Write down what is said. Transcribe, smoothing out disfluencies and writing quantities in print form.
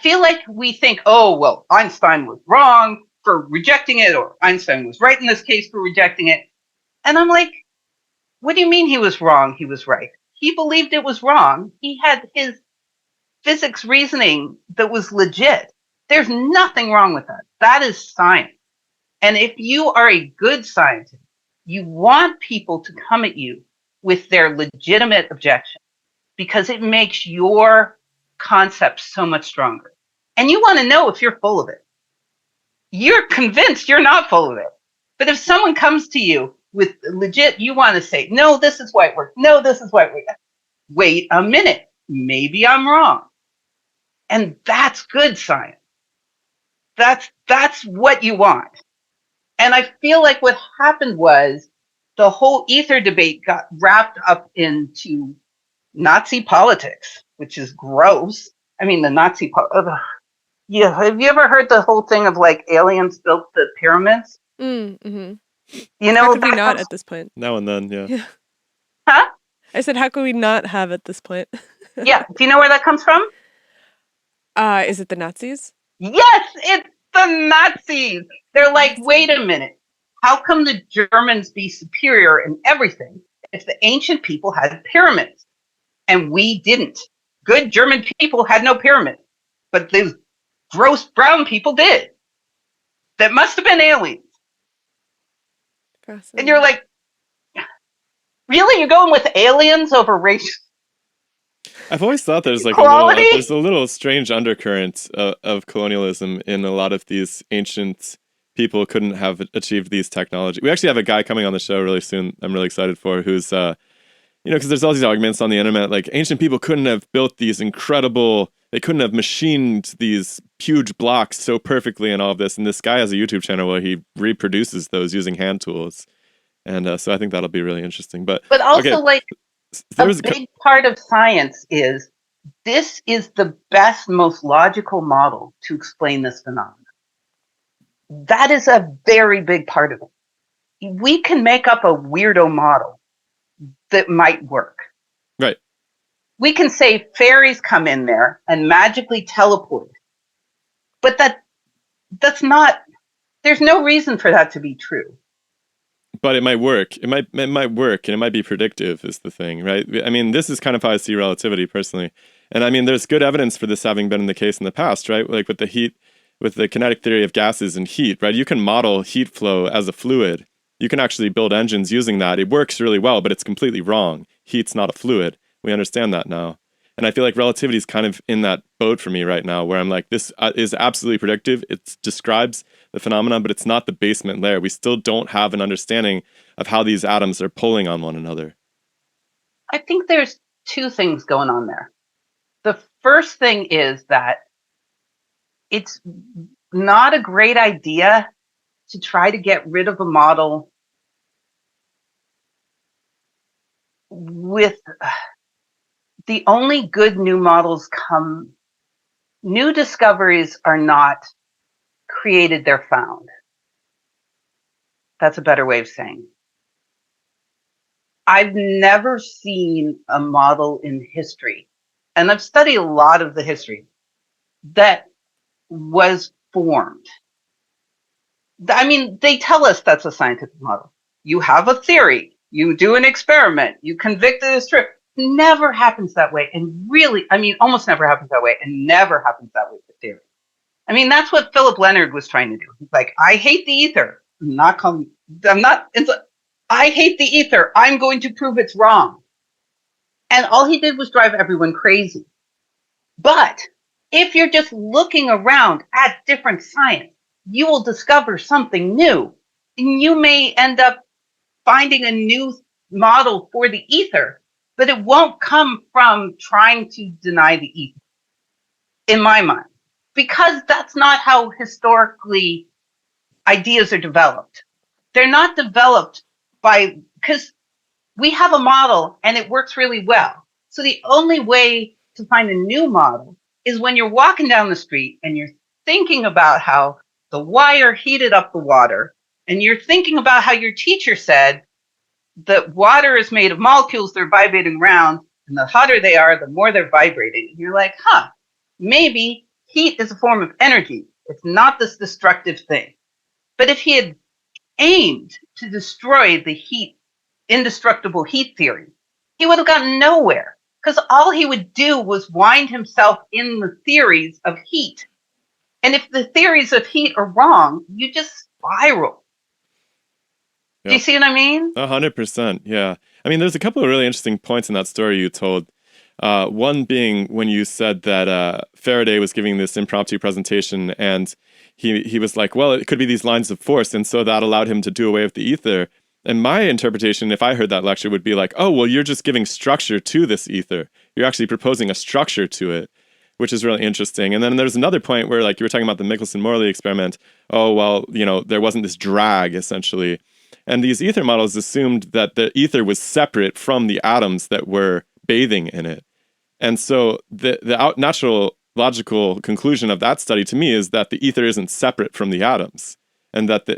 feel like we think, oh, well, Einstein was wrong for rejecting it, or Einstein was right in this case for rejecting it. And I'm like, what do you mean he was wrong? He was right. He believed it was wrong. He had his physics reasoning that was legit. There's nothing wrong with that. That is science. And if you are a good scientist, you want people to come at you with their legitimate objection because it makes your concept so much stronger. And you want to know if you're full of it. You're convinced you're not full of it. But if someone comes to you with legit, you want to say, no, this is why it works. No, this is why it works. Wait a minute. Maybe I'm wrong. And that's good science. That's what you want. And I feel like what happened was the whole Aether debate got wrapped up into Nazi politics, which is gross. I mean, the Nazi yeah, have you ever heard the whole thing of like aliens built the pyramids? Mm-hmm. You know, how could we not at this point? Now and then, yeah. Huh? I said, how could we not have at this point? Yeah. Do you know where that comes from? Is it the Nazis? Yes, it's the Nazis. They're like, wait a minute. How come the Germans be superior in everything if the ancient people had pyramids and we didn't? Good German people had no pyramids, but those gross brown people did. That must have been aliens. And you're like, really? You're going with aliens over race? I've always thought there's like there's a little strange undercurrent of colonialism in a lot of these ancient people couldn't have achieved these technologies. We actually have a guy coming on the show really soon. I'm really excited for who's because there's all these arguments on the internet like ancient people couldn't have built these incredible. They couldn't have machined these huge blocks so perfectly and all of this. And this guy has a YouTube channel where he reproduces those using hand tools. And so I think that'll be really interesting. But also, like, a big part of science is this is the best, most logical model to explain this phenomenon. That is a very big part of it. We can make up a weirdo model that might work. Right. We can say fairies come in there and magically teleport. But that's not, there's no reason for that to be true. But it might work. It might work, and it might be predictive is the thing, right? I mean, this is kind of how I see relativity personally. And I mean, there's good evidence for this having been the case in the past, right? Like with the heat, with the kinetic theory of gases and heat, right? You can model heat flow as a fluid. You can actually build engines using that. It works really well, but it's completely wrong. Heat's not a fluid. We understand that now. And I feel like relativity is kind of in that boat for me right now, where I'm like, this is absolutely predictive. It describes the phenomenon, but it's not the basement layer. We still don't have an understanding of how these atoms are pulling on one another. I think there's two things going on there. The first thing is that it's not a great idea to try to get rid of a model with the only good new models come, new discoveries are not created, they're found. That's a better way of saying it. I've never seen a model in history, and I've studied a lot of the history, that was formed. I mean, they tell us that's a scientific model. You have a theory, you do an experiment, you convict it as true. Never happens that way. And really, I mean, almost never happens that way, and never happens that way with theory. I mean, that's what Philip Leonard was trying to do. He's like, I hate the ether. I hate the ether. I'm going to prove it's wrong. And all he did was drive everyone crazy. But if you're just looking around at different science, you will discover something new. And you may end up finding a new model for the ether, but it won't come from trying to deny the ether, in my mind, because that's not how historically ideas are developed. They're not developed because we have a model and it works really well. So the only way to find a new model is when you're walking down the street and you're thinking about how the wire heated up the water, and you're thinking about how your teacher said that water is made of molecules that are vibrating around, and the hotter they are, the more they're vibrating. And you're like, maybe heat is a form of energy. It's not this destructive thing. But if he had aimed to destroy the indestructible heat theory, he would have gotten nowhere, because all he would do was wind himself in the theories of heat. And if the theories of heat are wrong, you just spiral. Do you Yep. see what I mean? 100%. Yeah. I mean, there's a couple of really interesting points in that story you told. One being when you said that Faraday was giving this impromptu presentation, and he was like, well, it could be these lines of force, and so that allowed him to do away with the ether. And my interpretation, if I heard that lecture, would be like, oh, well, you're just giving structure to this ether. You're actually proposing a structure to it, which is really interesting. And then there's another point where, like, you were talking about the Michelson-Morley experiment. Oh, well, you know, there wasn't this drag, essentially. And these ether models assumed that the ether was separate from the atoms that were bathing in it. And so the natural logical conclusion of that study to me is that the ether isn't separate from the atoms, and that the